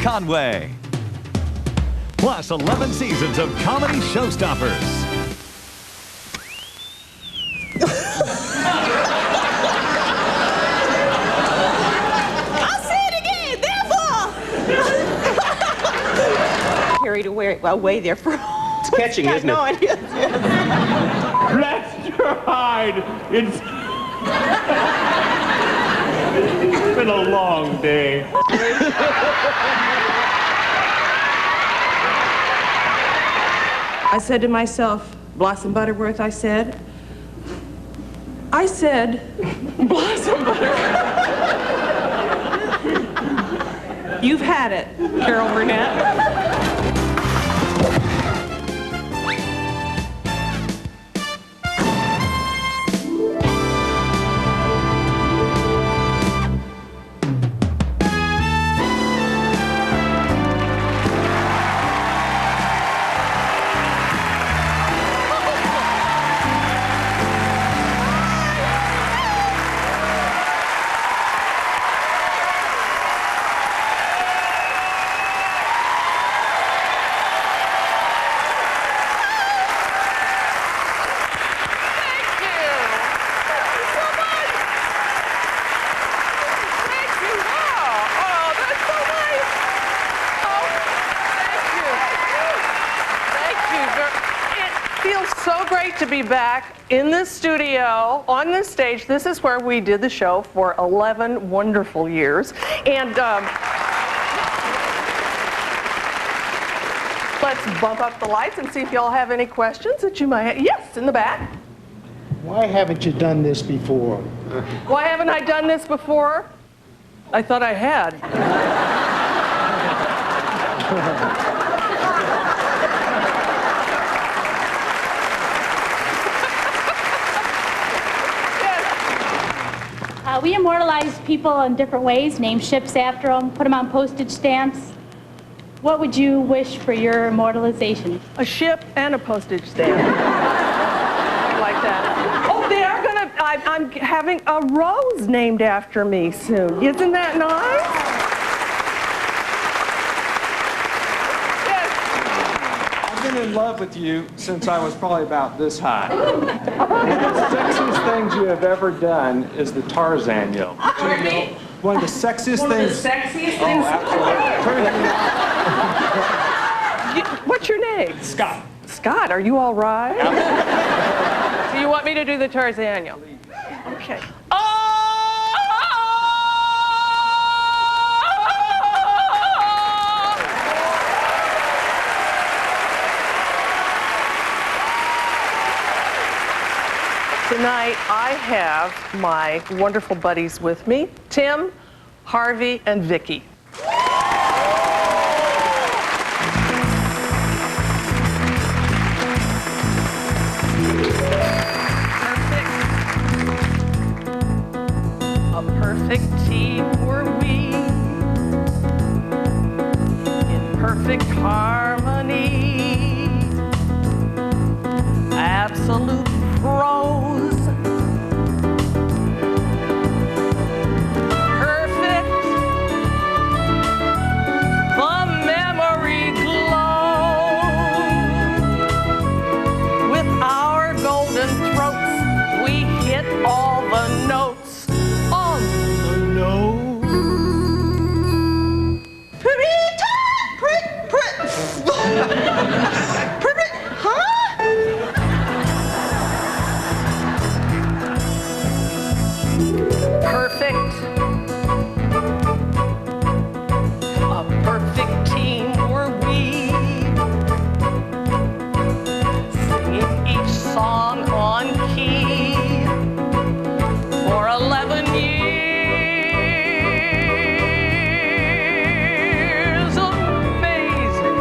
Conway. Plus 11 seasons of comedy showstoppers. Carried away there for it's catching, isn't it? No, it is. Rest your hide. It's been a long day. I said to myself, Blossom Butterworth, I said, Blossom Butterworth. You've had it, Carol Burnett. So great to be back in this studio, on this stage. This is where we did the show for 11 wonderful years. And let's bump up the lights and see if y'all have any questions that you might have. Yes, in the back. Why haven't you done this before? Why haven't I done this before? I thought I had. We immortalize people in different ways, name ships after them, put them on postage stamps. What would you wish for your immortalization? A ship and a postage stamp. Like that. Oh, they are gonna, I'm having a rose named after me soon. Isn't that nice? In love with you since I was probably about this high. One of the sexiest things you have ever done is the Tarzan yell. Pardon me? One of the sexiest One things. of the sexiest things? Absolutely. What's your name? Scott. Scott, are you all right? Do you want me to do the Tarzan yell? Okay. Tonight, I have my wonderful buddies with me, Tim, Harvey, and Vicky. Perfect. A perfect team were we, in perfect harmony, absolute pros. Perfect. The memory glows. With our golden throats, we hit all the notes on the nose. Perfect. A perfect team were we, singing each song on key for 11 years. Amazing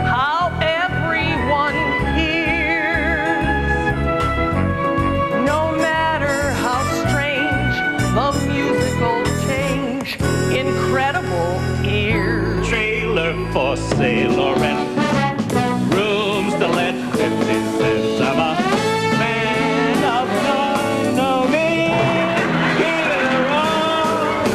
how everyone hears, no matter how strange the musical change, incredible ears. Trailer for sale or rent. Rooms to let, 50 cents. I'm a man of no means. Give it a run.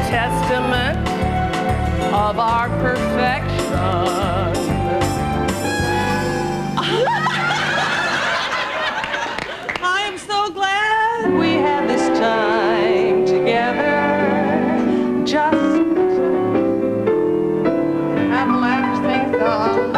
testament of our perfection. I am so glad we had this time together. Just have a laugh, sing a song.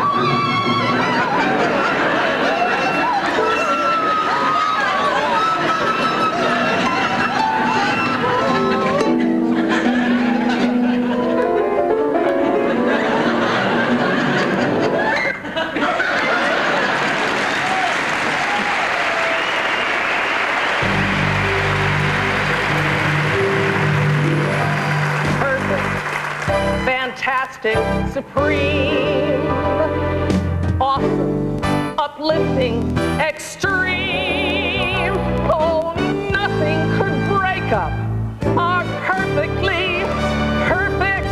Fantastic, supreme, awesome, uplifting, extreme. Oh, nothing could break up our perfectly perfect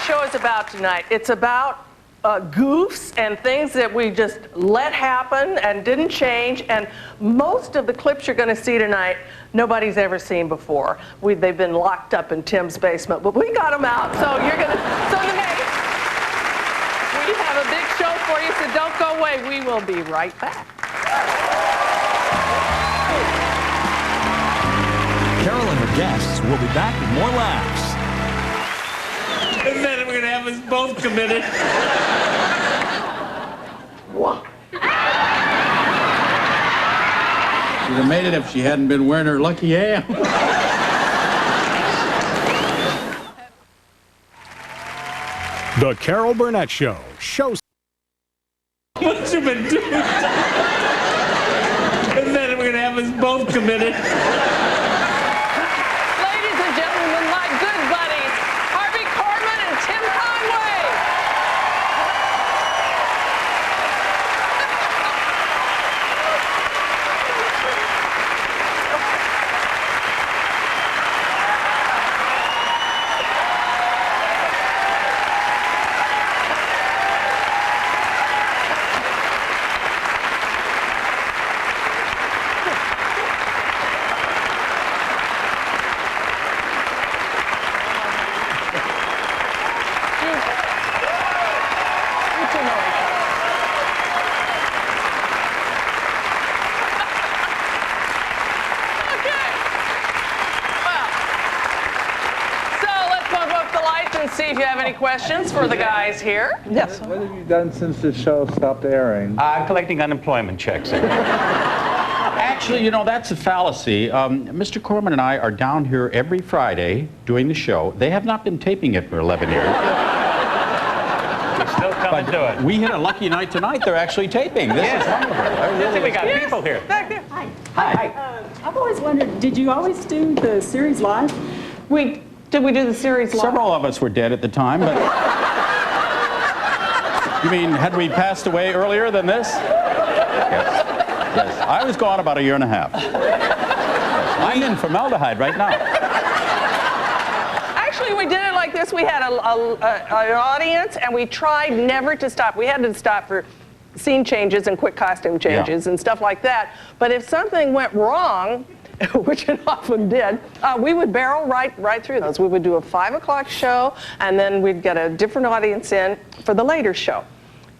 show is about tonight. It's about goofs and things that we just let happen and didn't change. And most of the clips you're going to see tonight, nobody's ever seen before. They've been locked up in Tim's basement, but we got them out. So you're going to. So hey, we have a big show for you. So don't go away. We will be right back. Carol and her guests will be back with more laughs. And then we're gonna have us both committed. She'd have made it if she hadn't been wearing her lucky ham. The Carol Burnett Show. What you been doing? And then we're gonna have us both committed. Ladies and gentlemen, my good buddies, Harvey Korman and Tim Conway. See if you have any questions for the guys here. Yes. What have you done since the show stopped airing? I'm collecting unemployment checks. Actually, you know, that's a fallacy. Mr. Corman and I are down here every Friday doing the show. They have not been taping it for 11 years. We still come and do it. We hit a lucky night tonight. They're actually taping. This is wonderful. I think we got people here. Back there. Hi. Hi. I've always wondered, did you always do the series live? Did we do the series live? Several of us were dead at the time, but... You mean, had we passed away earlier than this? Yes. Yes. I was gone about a year and a half. Yes. I'm in formaldehyde right now. Actually, we did it like this. We had an audience, and we tried never to stop. We had to stop for scene changes and quick costume changes and stuff like that. But if something went wrong, which it often did, we would barrel right through those. We would do a 5 o'clock show, and then we'd get a different audience in for the later show.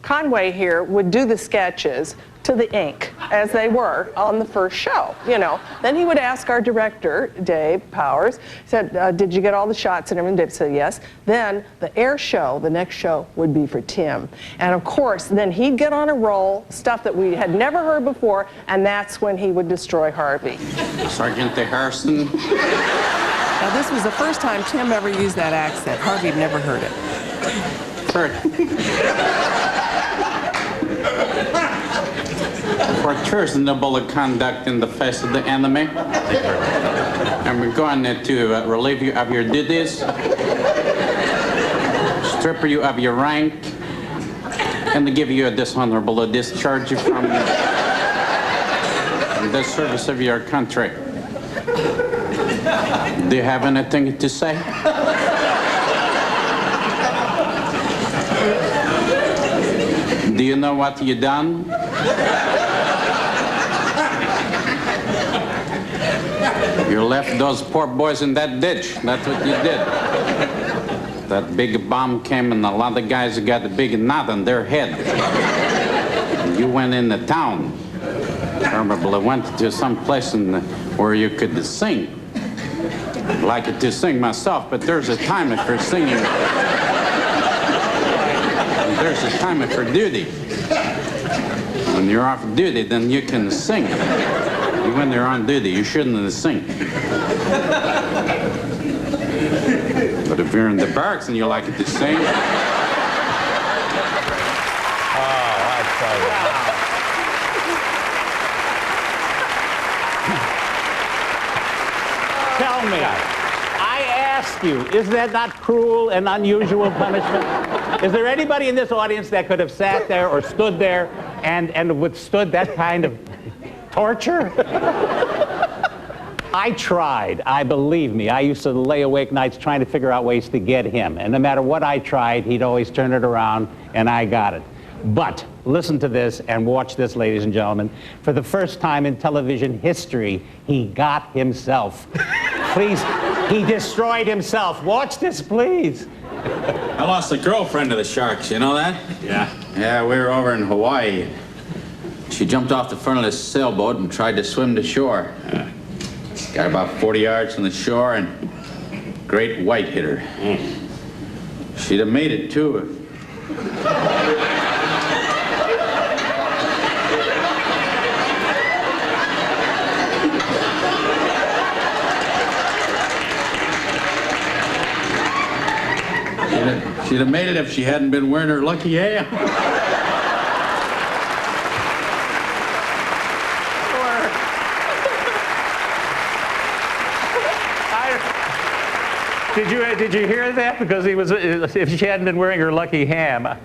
Conway here would do the sketches to the ink as they were on the first show, you know. Then he would ask our director, Dave Powers, said, did you get all the shots and everything? Dave said yes. Then the air show, the next show, would be for Tim. And of course, then he'd get on a roll, stuff that we had never heard before, and that's when he would destroy Harvey. Sergeant Harrison. Now, this was the first time Tim ever used that accent. Harvey had never heard it. For treasonable conduct in the face of the enemy. I'm going to relieve you of your duties, strip you of your rank, and to give you a dishonorable discharge from the service of your country. Do you have anything to say? Do you know what you done? You left those poor boys in that ditch. That's what you did. That big bomb came and a lot of guys got a big knot on their head. And you went into town. Probably went to some place where you could sing. I'd like it to sing myself, but there's a time for singing. There's a time for duty. When you're off duty, then you can sing. When you're on duty, you shouldn't sing. But if you're in the barracks and you like it to sing... Tell me, I ask you, is that not cruel and unusual punishment? Is there anybody in this audience that could have sat there or stood there and withstood that kind of torture? I tried. Believe me, I used to lay awake nights trying to figure out ways to get him. And no matter what I tried, he'd always turn it around, and I got it. But listen to this and watch this, ladies and gentlemen. For the first time in television history, he got himself. Please, he destroyed himself. Watch this, please. I lost a girlfriend to the sharks, you know that? Yeah. Yeah, we were over in Hawaii. She jumped off the front of this sailboat and tried to swim to shore. Got about 40 yards from the shore and great white hit her. She'd have made it too. She'd have made it if she hadn't been wearing her lucky ham. Did you hear that? Because he was, if she hadn't been wearing her lucky ham. I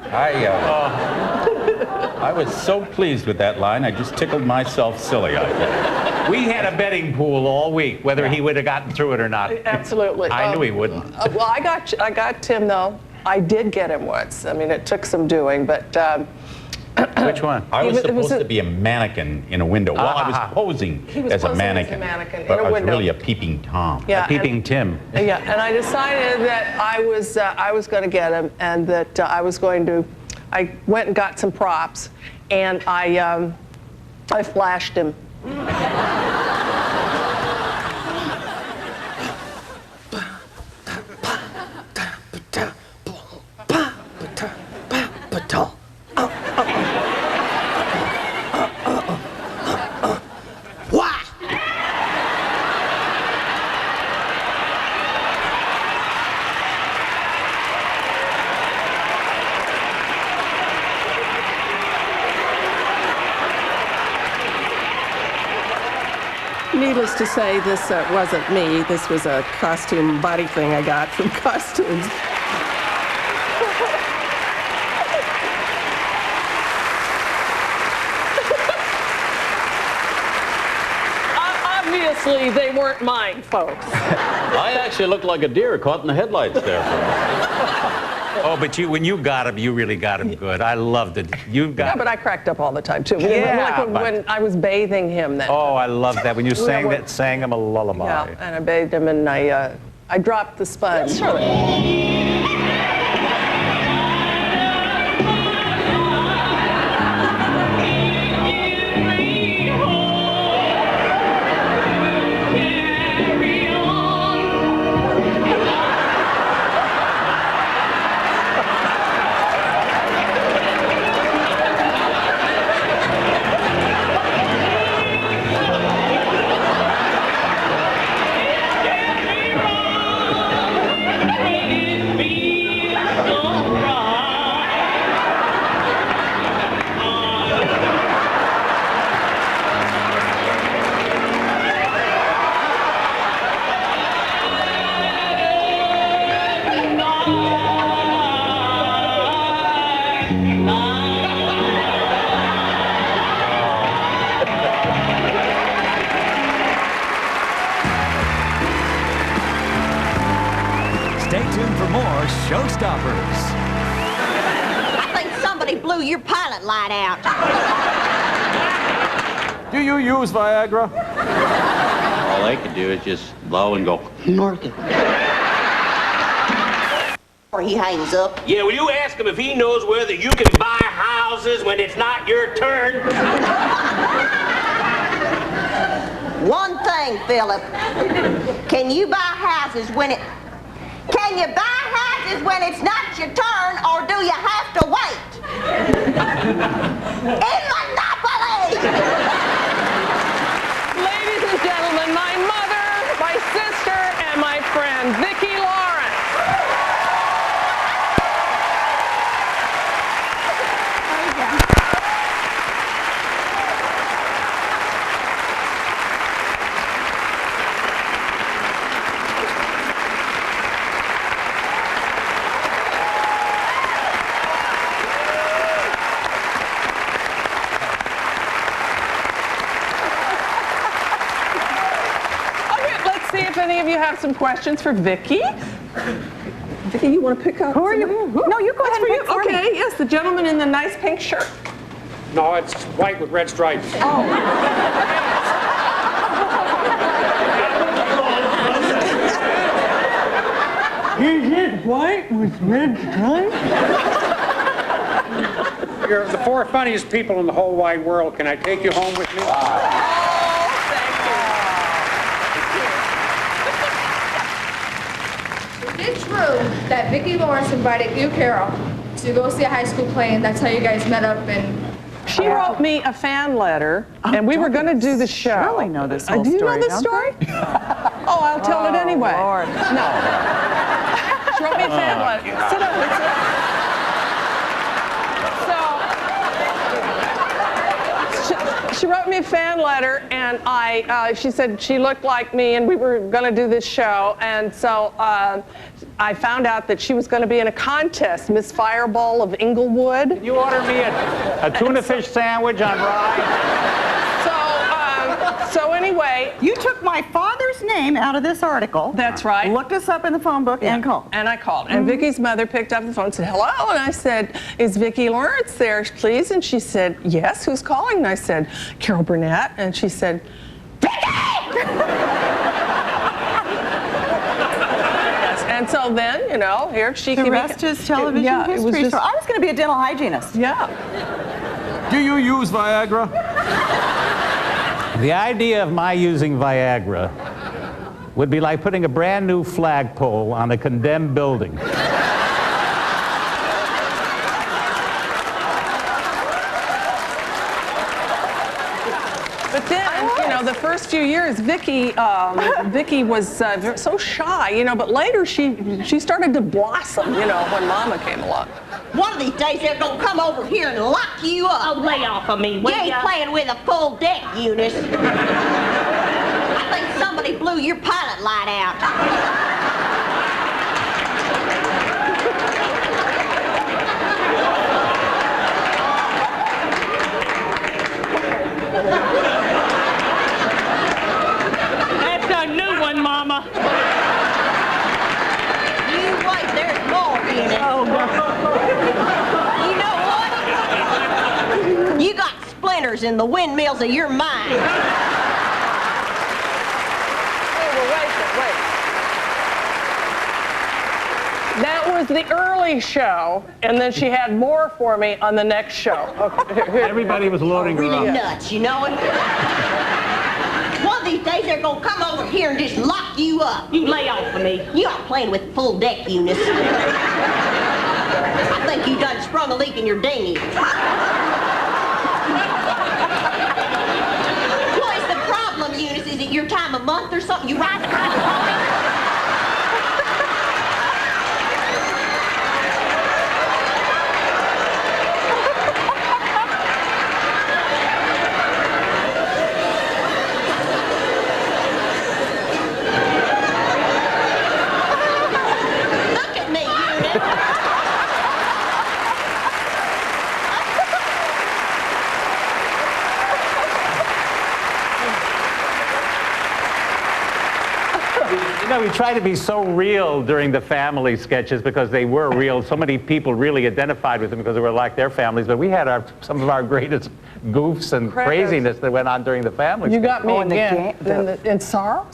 was so pleased with that line, I just tickled myself silly, I think. We had a betting pool all week, whether he would have gotten through it or not. Absolutely. I knew he wouldn't. Well, I got Tim, though. I did get him once. I mean, it took some doing, but... Which one? I was supposed to be a mannequin in a window. Well, I was posing as a mannequin. But I was really a peeping Tom. Yeah, a peeping Tim. Yeah, and I decided that I was going to get him, and that I went and got some props, and I flashed him. Needless to say, this wasn't me. This was a costume body thing I got from Costumes. Obviously, they weren't mine, folks. I actually looked like a deer caught in the headlights there. Oh, but when you got him, you really got him good. I loved it. Yeah, but I cracked up all the time, too. Yeah, like when I was bathing him then. Oh, I loved that. When you sang him a lullaby. Yeah, and I bathed him, and I dropped the sponge. Yes, Stay tuned for more Showstoppers. I think somebody blew your pilot light out. Do you use Viagra? All they could do is just blow and go, north. Or he hangs up. Yeah, will you ask him if he knows whether you can buy houses when it's not your turn? One thing, Philip. Can you buy houses when it... Can you buy houses when it's not your turn, or do you have to wait? In Monopoly! Ladies and gentlemen, my mother, my sister, and my friend, Vicki Lawrence. See if any of you have some questions for Vicki. Vicki, you want to pick up? Who are you? No, you go ahead and pick for me. Okay, yes, the gentleman in the nice pink shirt. No, it's white with red stripes. Oh. Is it white with red stripes? You're the four funniest people in the whole wide world. Can I take you home with me? Is it true that Vicki Lawrence invited you, Carol, to go see a high school play, and that's how you guys met up? And she wrote me a fan letter, and we were going to do the show. I surely know this whole do you story, know this don't story? Oh, I'll tell it anyway. Lord. No. She wrote me a fan letter. Sit up. She wrote me a fan letter, and she said she looked like me, and we were going to do this show, and so I found out that she was going to be in a contest, Miss Fireball of Inglewood. Can you order me a tuna fish sandwich on rye? So anyway, you took my father's name out of this article. That's right. Looked us up in the phone book and called. And I called. And Vicki's mother picked up the phone and said, hello. And I said, is Vicki Lawrence there, please? And she said, yes, who's calling? And I said, Carol Burnett. And she said, Vicki! And so then, you know, here she came. The rest is television history. So I was going to be a dental hygienist. Yeah. Do you use Viagra? The idea of my using Viagra would be like putting a brand new flagpole on a condemned building. But then, you know, the first few years, Vicki was so shy, you know, but later she started to blossom, you know, when Mama came along. One of these days they're gonna come over here and lock you up. Oh, lay off of me, will You ain't ya? playing with a full deck, Eunice. I think somebody blew your pilot light out. That's a new one, Mama. You wait, there's more in it. Oh, no. You know what? You got splinters in the windmills of your mind. Wait. That was the early show, and then she had more for me on the next show. Okay, Everybody was loading her Really up. nuts, you know it? One of these days they're gonna come over here and just lock you up. You lay off of me. You aren't playing with full deck, Eunice. I think you done sprung a leak in your dinghy. What is the problem, Eunice? Is it your time of month or something? You ride the hydroponic? Look at me, Eunice. we tried to be so real during the family sketches because they were real. So many people really identified with them because they were like their families. But we had some of our greatest goofs and craziness that went on during the family. You got me again. And sorry.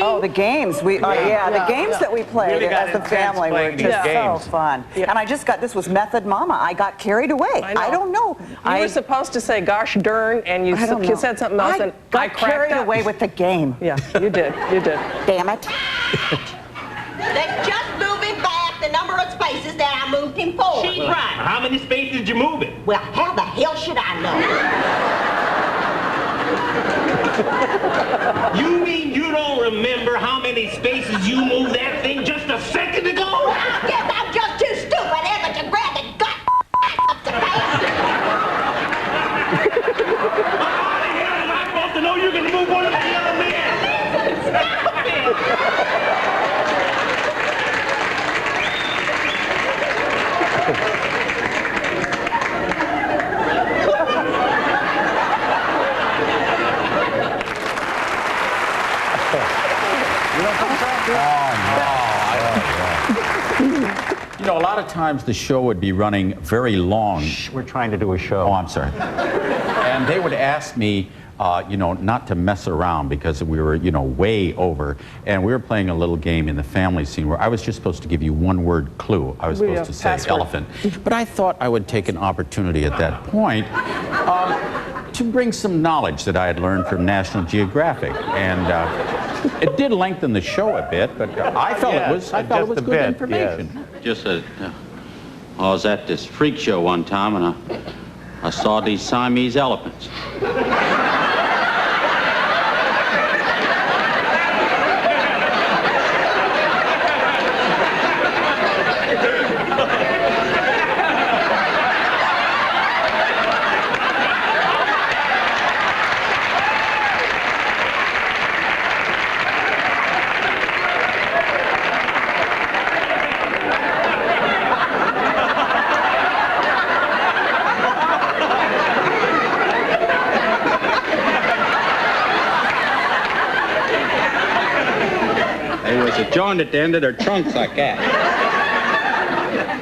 Oh, the games. The games that we played Really as a family were just so fun. Yeah. And I just got, this was Method Mama. I got carried away. I don't know. You were supposed to say gosh darn, and you said something else, and I got carried away with the game. Yeah, you did. You did. Damn it. Let's just move him back the number of spaces that I moved him forward. She's right. How many spaces did you move it? Well, how the hell should I know? You mean you don't remember how many spaces you moved that thing just a second ago? Well, I guess I'm just too stupid ever to grab the gut up the pants. How the hell am I supposed to know you're going to move one of the other men? Stop it! You know, a lot of times the show would be running very long. We're trying to do a show. Oh, I'm sorry. And they would ask me, not to mess around because we were, way over. And we were playing a little game in the family scene where I was just supposed to give you one word clue. I was supposed to say elephant. But I thought I would take an opportunity at that point to bring some knowledge that I had learned from National Geographic. And it did lengthen the show a bit, but I felt it was good information. Yes. I was at this freak show one time, and I saw these Siamese elephants. A joint at the end of their trunks like that.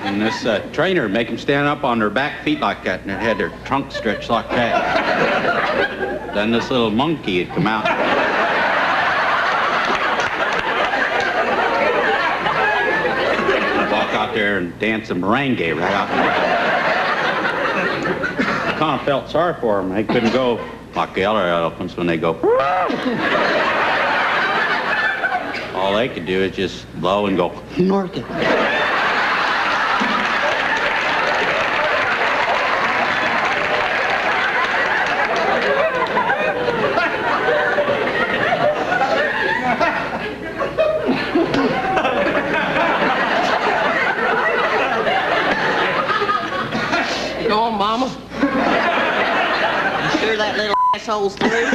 And this trainer make them stand up on their back feet like that, and they had their trunks stretched like that. Then this little monkey had come out. Walk out there and dance some merengue right out there. I kind of felt sorry for them. They couldn't go like the other elephants when they go. All they could do is just blow and go, north. Go on, Mama. You sure that little asshole's through?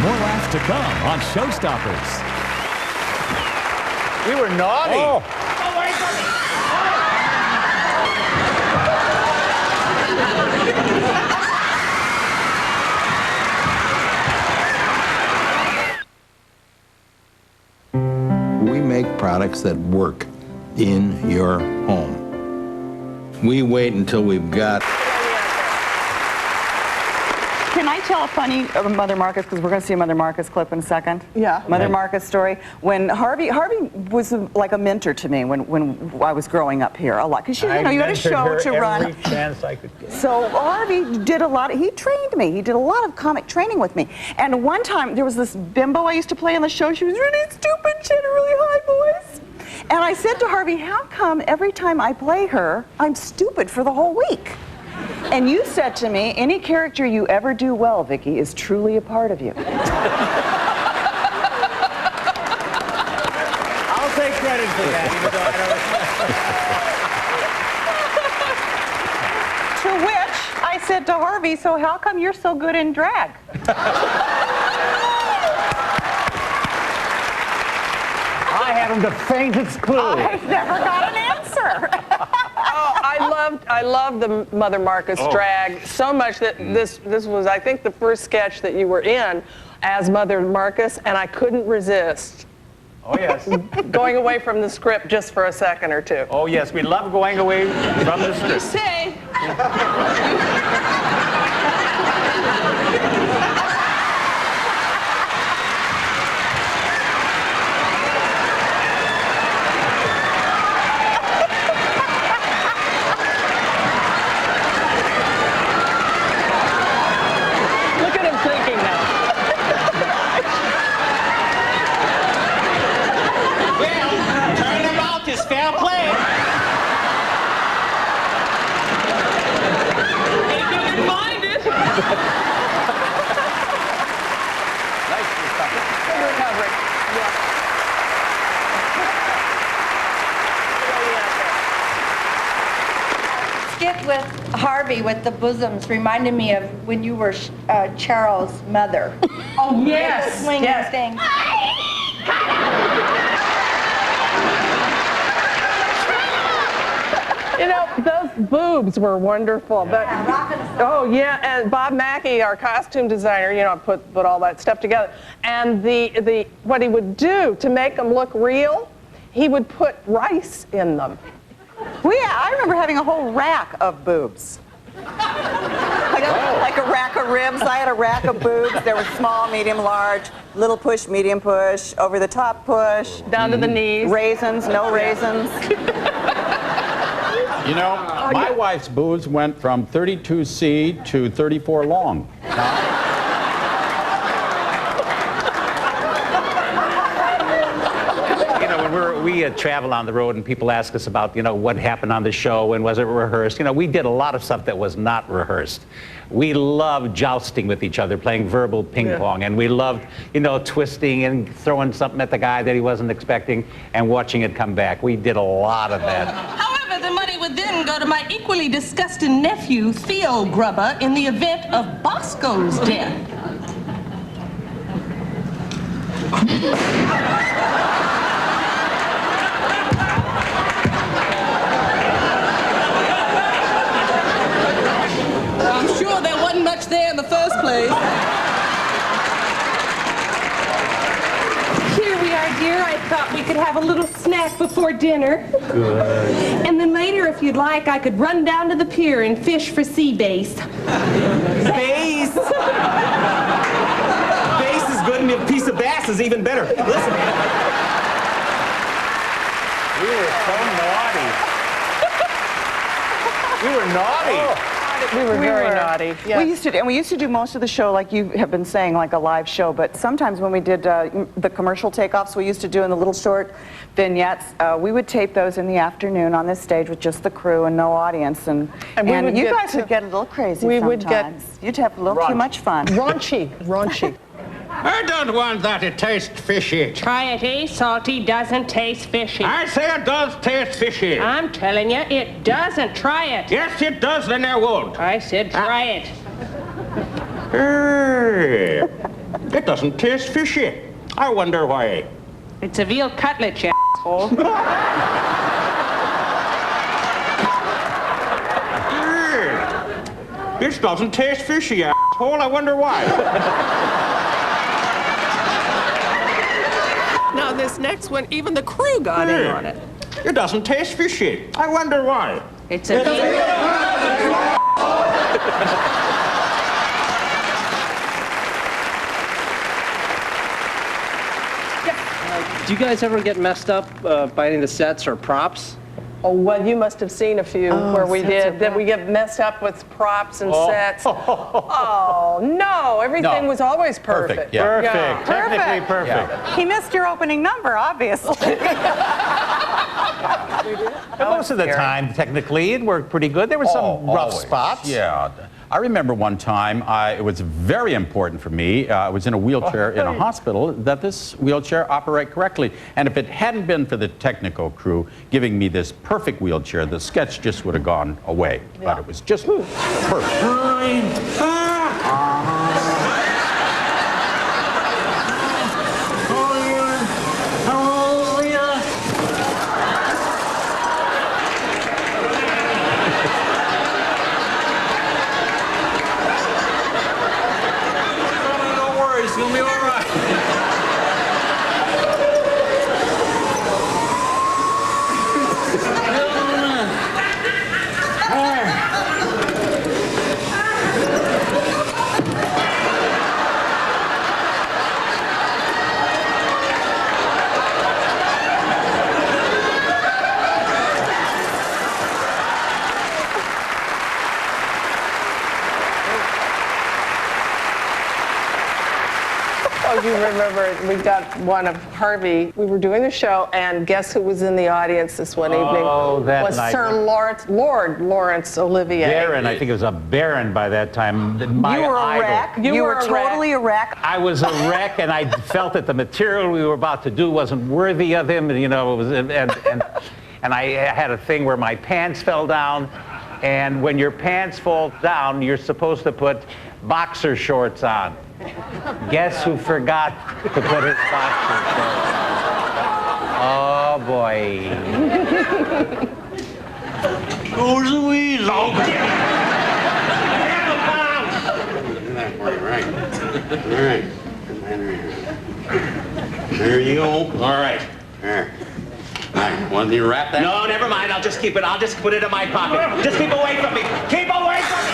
More laughs to come on Showstoppers. We were naughty. Oh, wait We make products that work in your home. We wait until we've got... Can I tell a funny Mother Marcus, because we're going to see a Mother Marcus clip in a second? Yeah. Mother Marcus story. When Harvey was like a mentor to me when I was growing up here a lot. Because you had a show to run. Every chance I could get. So Harvey did a lot. He trained me. He did a lot of comic training with me. And one time there was this bimbo I used to play on the show. She was really stupid. She had a really high voice. And I said to Harvey, how come every time I play her, I'm stupid for the whole week? And you said to me, any character you ever do well, Vicki, is truly a part of you. I'll take credit for that, even though I don't. To which I said to Harvey, so how come you're so good in drag? I haven't the faintest clue. I've never got an answer. I loved the Mother Marcus drag so much that this was, I think, the first sketch that you were in as Mother Marcus, and I couldn't resist. Oh, yes. Going away from the script just for a second or two. Oh, yes, we love going away from the script. Say. Look at him thinking now. Well, turnabout is fair play. If you can find it. Good recovery. Yeah. Skit with Harvey with the bosoms reminded me of when you were Charles' mother. Oh, yes. Swinging Yes. things. You know, those boobs were wonderful. Oh, yeah, and Bob Mackey, our costume designer, you know, put all that stuff together. And what he would do to make them look real, he would put rice in them. Well, yeah, I remember having a whole rack of boobs. Like a rack of ribs. I had a rack of boobs. There were small, medium, large, little push, medium push, over the top push. Down to the knees. Raisins, no raisins. You know, my wife's boobs went from 32C to 34 long. You know, when we travel on the road and people ask us about, you know, what happened on the show and was it rehearsed, you know, we did a lot of stuff that was not rehearsed. We loved jousting with each other, playing verbal ping pong, and we loved, you know, twisting and throwing something at the guy that he wasn't expecting and watching it come back. We did a lot of that. However, the money would then go to my equally disgusting nephew, Theo Grubber, in the event of Bosco's death. I'm sure there wasn't much there in the first place. Here we are, dear. I thought we could have a little snack before dinner. Good. And then later, if you'd like, I could run down to the pier and fish for sea bass. Bass! Bass is good and a piece of bass is even better. Listen. We were so naughty. We were naughty. We were very naughty. Yes. We used to do most of the show, like you have been saying, like a live show. But sometimes when we did the commercial takeoffs, we used to do in the little short vignettes. We would tape those in the afternoon on this stage with just the crew and no audience. And you guys would get a little crazy. We sometimes. would get. You'd have a little too much fun. Raunchy. I don't want that. It tastes fishy. Try it, eh? Salty doesn't taste fishy. I say it does taste fishy. I'm telling you, it doesn't. Try it. Yes, it does, then I won't. I said try it. Hey, it doesn't taste fishy. I wonder why. It's a veal cutlet, you asshole. Hey, this doesn't taste fishy, asshole. I wonder why. Now this next one, even the crew got in on it. It doesn't taste fishy. I wonder why. It's a Do you guys ever get messed up by any of the sets or props? Oh, well, you must have seen a few where we did that. We get messed up with props and sets. Oh no, everything was always perfect. Perfect. Technically perfect. Yeah. He missed your opening number, obviously. But most of the time, technically, it worked pretty good. There were some rough Always. spots. Yeah. I remember one time, it was very important for me, I was in a wheelchair in a hospital, that this wheelchair operate correctly. And if it hadn't been for the technical crew giving me this perfect wheelchair, the sketch just would have gone away. But it was just perfect. gonna be all right. Oh, you remember, we got one of Harvey. We were doing the show, and guess who was in the audience this one evening? Oh, that was night. Sir Lord Lawrence Olivier. Baron, I think it was a baron by that time. My You were a idol. wreck. You were totally a wreck. I was a wreck, and I felt that the material we were about to do wasn't worthy of him. You know, it was, and I had a thing where my pants fell down, and when your pants fall down, you're supposed to put boxer shorts on. Guess who forgot to put his boxer shorts on? Oh boy. Goes the weasel. All right. There you go. All right. There. All right. Want you to wrap that? No, never mind. I'll just keep it. I'll just put it in my pocket. Just keep away from me. Keep away from me.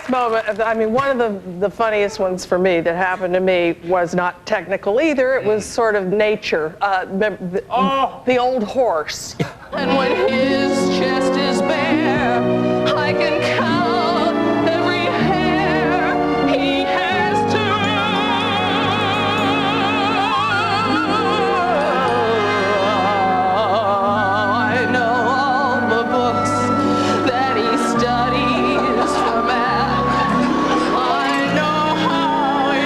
Moment, I mean, one of the funniest ones for me that happened to me was not technical either. It was sort of nature. The old horse. And when his chest is bare, I can count every hair he has to. I know all the books that he studies for math. I know how he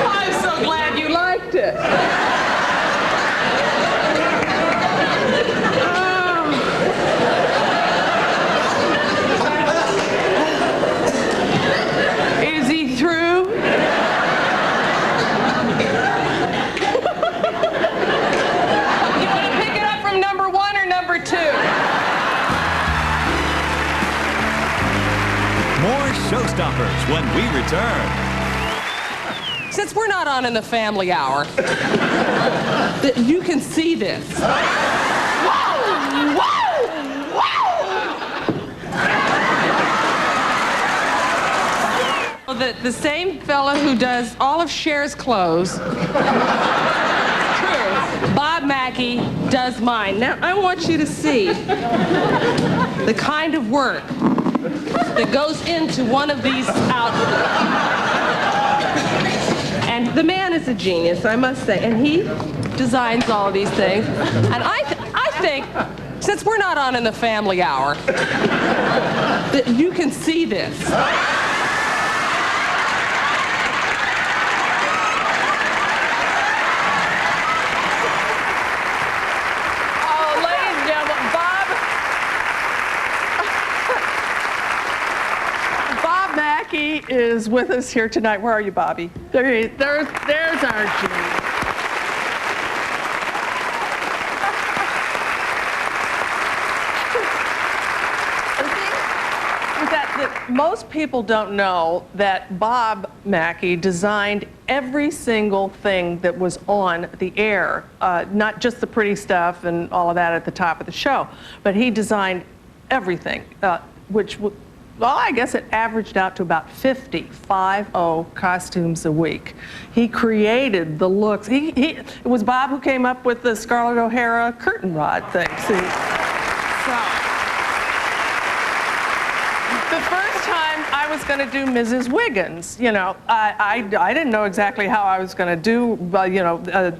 I'm so glad you liked it. Is he through? You want to pick it up from number 1 or number 2? More Showstoppers when we return. Since we're not on in the family hour, that you can see this. The same fella who does all of Cher's clothes, true, Bob Mackey does mine. Now, I want you to see the kind of work that goes into one of these outfits. And the man is a genius, I must say, and he designs all of these things. And I think, since we're not on in the family hour, that you can see this. Oh, ladies and gentlemen, Bob Mackey is with us here tonight. Where are you, Bobby? There's our genius. That most people don't know that Bob Mackey designed every single thing that was on the air, not just the pretty stuff and all of that at the top of the show, but he designed everything, which, well, I guess it averaged out to about 50 costumes a week. He created the looks. It was Bob who came up with the Scarlett O'Hara curtain rod thing. See? So, the first time I was going to do Mrs. Wiggins, you know, I didn't know exactly how I was going to do, you know,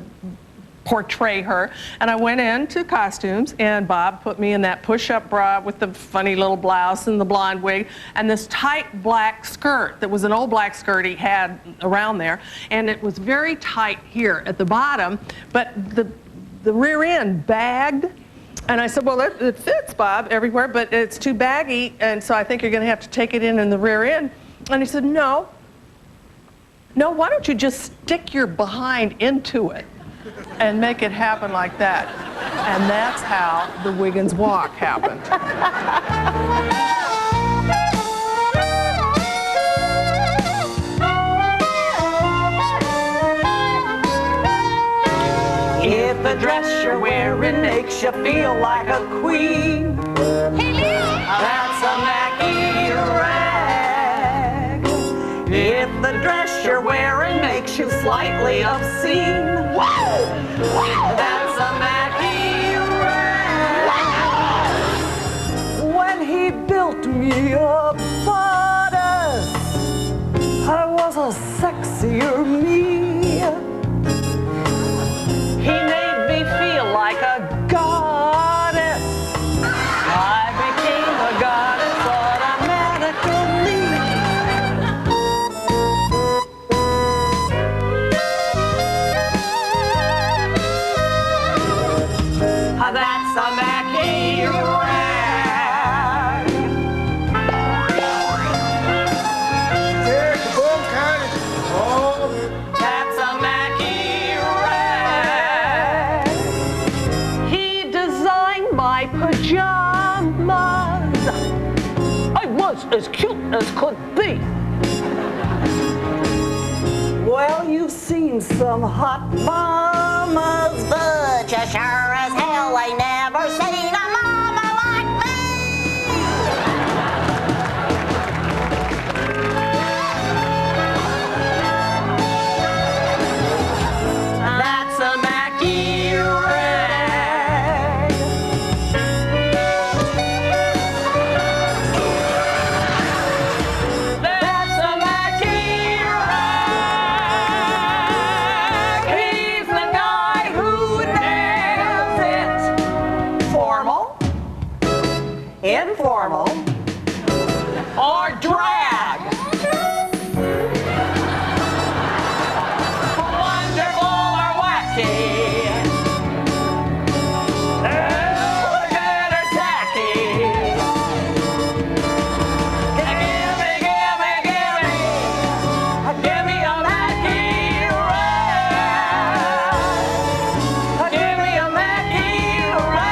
portray her, and I went into costumes, and Bob put me in that push-up bra with the funny little blouse and the blonde wig and this tight black skirt that was an old black skirt he had around there, and it was very tight here at the bottom, but the rear end bagged. And I said, well, it fits, Bob, everywhere, but it's too baggy, and so I think you're going to have to take it in the rear end. And he said, no, why don't you just stick your behind into it and make it happen like that? And that's how the Wiggins walk happened. If the dress you're wearing makes you feel like a queen, that's a Mackey rag. If the dress you're wearing makes you slightly obscene, that's a Mackey rag. When he built me a bodice, I was a sexier me. He made me feel like a goddess. I became a goddess automatically. That's a Mackey rag. Take the boom, Connie. Oh, that's a Mackey rag. He designed my pajamas. I was as cute as could be. Well, you've seen some hot mamas, but you sure as hell ain't never seen a mama like me. That's a Mackey rag. That's a Mackey rag. He's the guy who nails it. Formal, informal, or drag. Wonderful or wacky. Good or tacky. Give me a Mackey rag. Give me a Mackey rag. Give me a Mackey rag.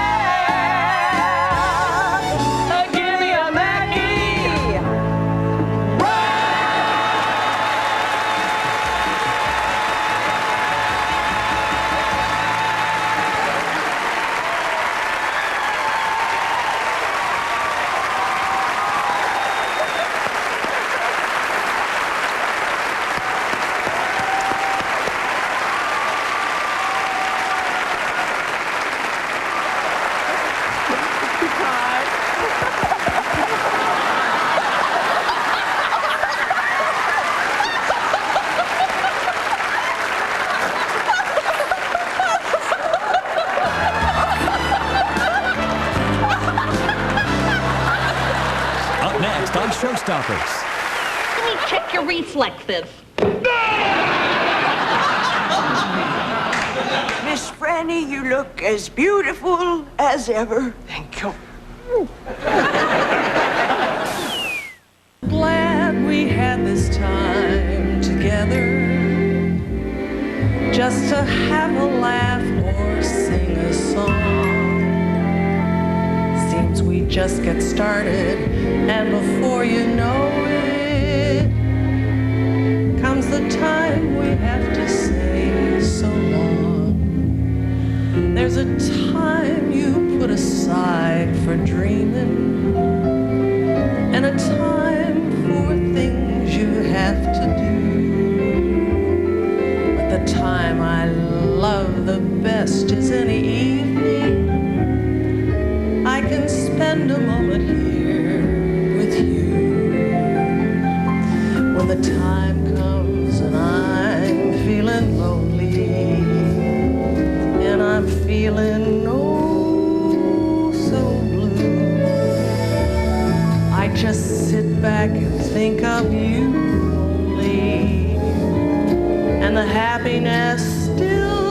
Up next on Showstoppers. Let me check your reflexes. Miss Franny, you look as beautiful as ever. Thank you. Glad we had this time together, just to have a laugh or sing a song. Seems we just get started, and before you know it, time we have to say so long. There's a time you put aside for dreaming, and a time for things you have to do. But the time I love the best is any evening I can spend a moment here with you. When the time comes and I'm feeling lonely, and I'm feeling oh so blue, I just sit back and think of you only, and the happiness still